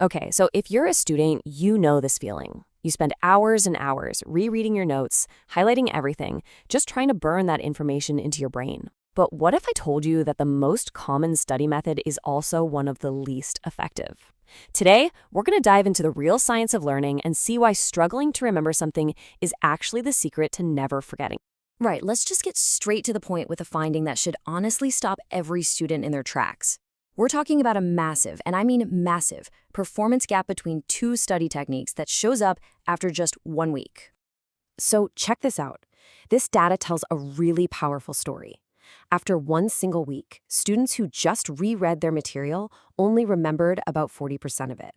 Okay, so if you're a student, you know this feeling. You spend hours and hours rereading your notes, highlighting everything, just trying to burn that information into your brain. But what if I told you that the most common study method is also one of the least effective? Today, we're going to dive into the real science of learning and see why struggling to remember something is actually the secret to never forgetting. Right, let's just get straight to the point with a finding that should honestly stop every student in their tracks. We're talking about a massive, and I mean massive, performance gap between two study techniques that shows up after just 1 week. So check this out. This data tells a really powerful story. After one single week, students who just reread their material only remembered about 40% of it.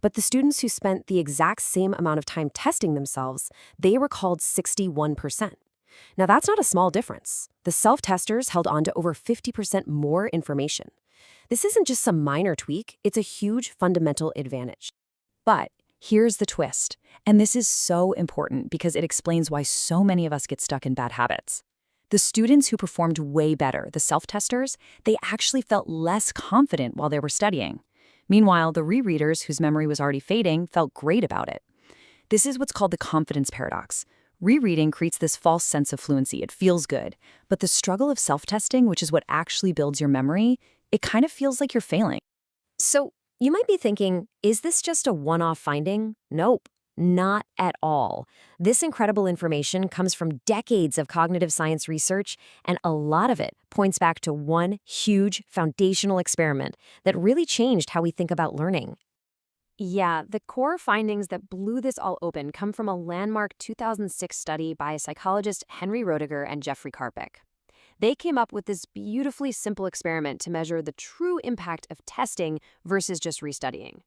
But the students who spent the exact same amount of time testing themselves, they recalled 61%. Now that's not a small difference. The self-testers held on to over 50% more information. This isn't just some minor tweak, it's a huge fundamental advantage. But here's the twist, and this is so important because it explains why so many of us get stuck in bad habits. The students who performed way better, the self-testers, they actually felt less confident while they were studying. Meanwhile, the rereaders whose memory was already fading felt great about it. This is what's called the confidence paradox. Rereading creates this false sense of fluency. It feels good. But the struggle of self-testing, which is what actually builds your memory, it kind of feels like you're failing. So, you might be thinking, is this just a one-off finding? Nope, not at all. This incredible information comes from decades of cognitive science research, and a lot of it points back to one huge foundational experiment that really changed how we think about learning. Yeah, the core findings that blew this all open come from a landmark 2006 study by psychologists Henry Roediger and Jeffrey Karpicke. They came up with this beautifully simple experiment to measure the true impact of testing versus just restudying.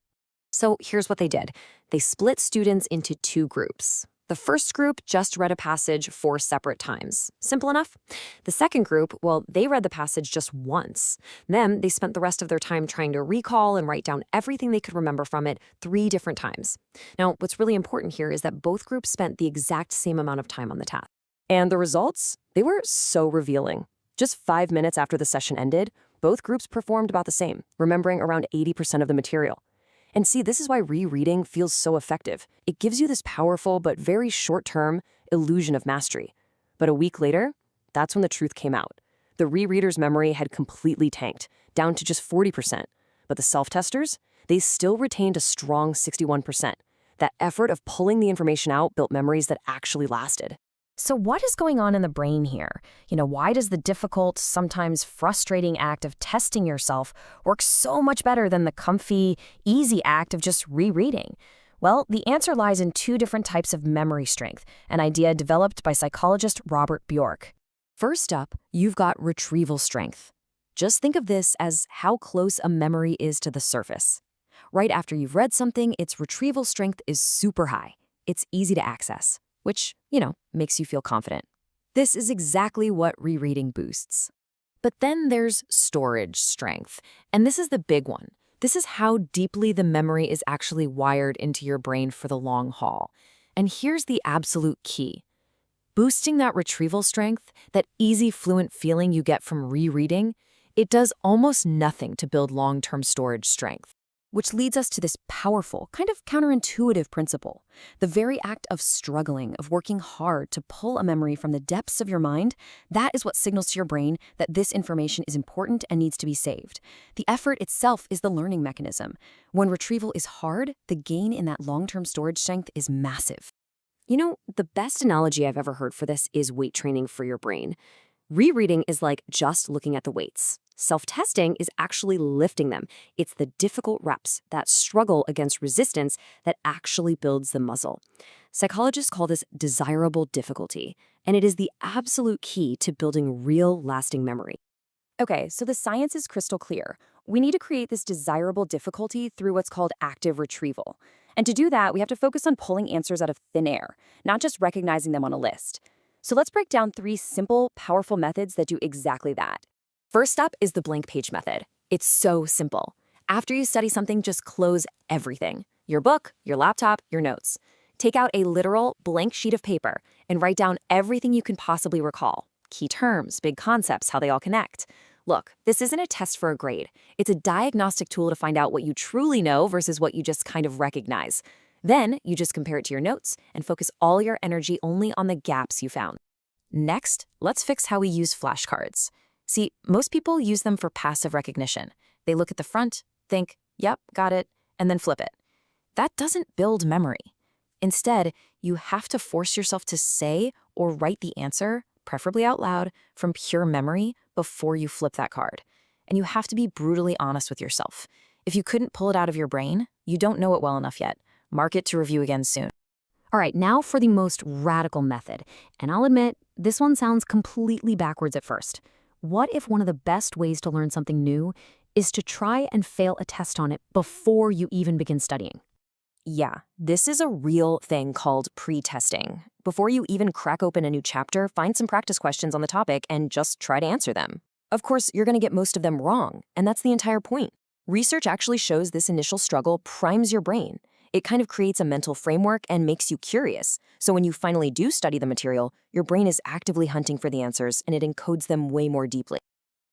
So here's what they did. They split students into two groups. The first group just read a passage 4 separate times. Simple enough. The second group, well, they read the passage just once. Then they spent the rest of their time trying to recall and write down everything they could remember from it 3 different times. Now, what's really important here is that both groups spent the exact same amount of time on the task. And the results? They were so revealing. Just 5 minutes after the session ended, both groups performed about the same, remembering around 80% of the material. And see, this is why rereading feels so effective. It gives you this powerful but very short-term illusion of mastery. But a week later, that's when the truth came out. The rereader's memory had completely tanked, down to just 40%. But the self-testers, they still retained a strong 61%. That effort of pulling the information out built memories that actually lasted. So what is going on in the brain here? Why does the difficult, sometimes frustrating act of testing yourself work so much better than the comfy, easy act of just rereading? Well, the answer lies in 2 different types of memory strength, an idea developed by psychologist Robert Bjork. First up, you've got retrieval strength. Just think of this as how close a memory is to the surface. Right after you've read something, its retrieval strength is super high. It's easy to access, which, makes you feel confident. This is exactly what rereading boosts. But then there's storage strength, and this is the big one. This is how deeply the memory is actually wired into your brain for the long haul. And here's the absolute key. Boosting that retrieval strength, that easy, fluent feeling you get from rereading, it does almost nothing to build long-term storage strength. Which leads us to this powerful, kind of counterintuitive principle. The very act of struggling, of working hard to pull a memory from the depths of your mind, that is what signals to your brain that this information is important and needs to be saved. The effort itself is the learning mechanism. When retrieval is hard, the gain in that long-term storage strength is massive. The best analogy I've ever heard for this is weight training for your brain. Rereading is like just looking at the weights. Self-testing is actually lifting them. It's the difficult reps, that struggle against resistance, that actually builds the muscle. Psychologists call this desirable difficulty, and it is the absolute key to building real, lasting memory. Okay, so the science is crystal clear. We need to create this desirable difficulty through what's called active retrieval. And to do that, we have to focus on pulling answers out of thin air, not just recognizing them on a list. So let's break down 3 simple, powerful methods that do exactly that. First up is the blank page method. It's so simple. After you study something, just close everything. Your book, your laptop, your notes. Take out a literal blank sheet of paper and write down everything you can possibly recall. Key terms, big concepts, how they all connect. Look, this isn't a test for a grade. It's a diagnostic tool to find out what you truly know versus what you just kind of recognize. Then, you just compare it to your notes and focus all your energy only on the gaps you found. Next, let's fix how we use flashcards. See, most people use them for passive recognition. They look at the front, think, yep, got it, and then flip it. That doesn't build memory. Instead, you have to force yourself to say or write the answer, preferably out loud, from pure memory before you flip that card. And you have to be brutally honest with yourself. If you couldn't pull it out of your brain, you don't know it well enough yet. Mark it to review again soon. All right, now for the most radical method. And I'll admit, this one sounds completely backwards at first. What if one of the best ways to learn something new is to try and fail a test on it before you even begin studying? Yeah, this is a real thing called pretesting. Before you even crack open a new chapter, find some practice questions on the topic and just try to answer them. Of course, you're going to get most of them wrong, and that's the entire point. Research actually shows this initial struggle primes your brain. It kind of creates a mental framework and makes you curious. So when you finally do study the material, your brain is actively hunting for the answers and it encodes them way more deeply.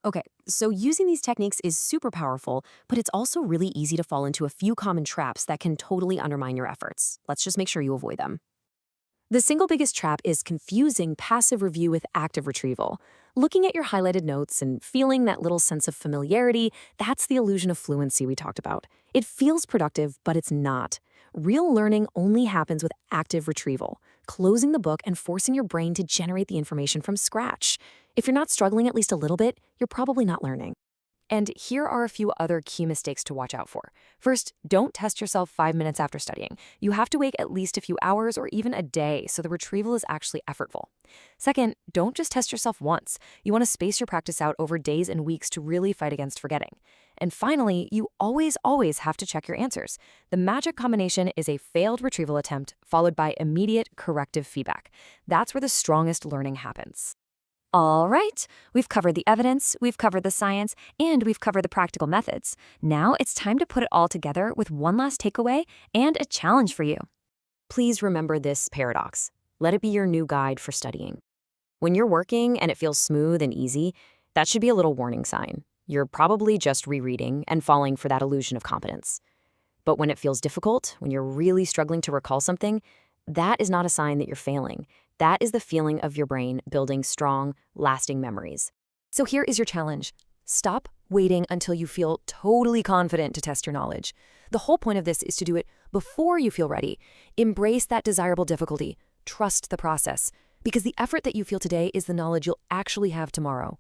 Okay, so using these techniques is super powerful, but it's also really easy to fall into a few common traps that can totally undermine your efforts. Let's just make sure you avoid them. The single biggest trap is confusing passive review with active retrieval. Looking at your highlighted notes and feeling that little sense of familiarity, that's the illusion of fluency we talked about. It feels productive, but it's not. Real learning only happens with active retrieval, closing the book and forcing your brain to generate the information from scratch. If you're not struggling at least a little bit, you're probably not learning. And here are a few other key mistakes to watch out for. First, don't test yourself 5 minutes after studying. You have to wait at least a few hours or even a day so the retrieval is actually effortful. Second, don't just test yourself once. You want to space your practice out over days and weeks to really fight against forgetting. And finally, you always have to check your answers. The magic combination is a failed retrieval attempt followed by immediate corrective feedback. That's where the strongest learning happens. All right, we've covered the evidence, we've covered the science, and we've covered the practical methods. Now it's time to put it all together with one last takeaway and a challenge for you. Please remember this paradox. Let it be your new guide for studying. When you're working and it feels smooth and easy, that should be a little warning sign. You're probably just rereading and falling for that illusion of competence. But when it feels difficult, when you're really struggling to recall something, that is not a sign that you're failing. That is the feeling of your brain building strong, lasting memories. So here is your challenge. Stop waiting until you feel totally confident to test your knowledge. The whole point of this is to do it before you feel ready. Embrace that desirable difficulty. Trust the process. Because the effort that you feel today is the knowledge you'll actually have tomorrow.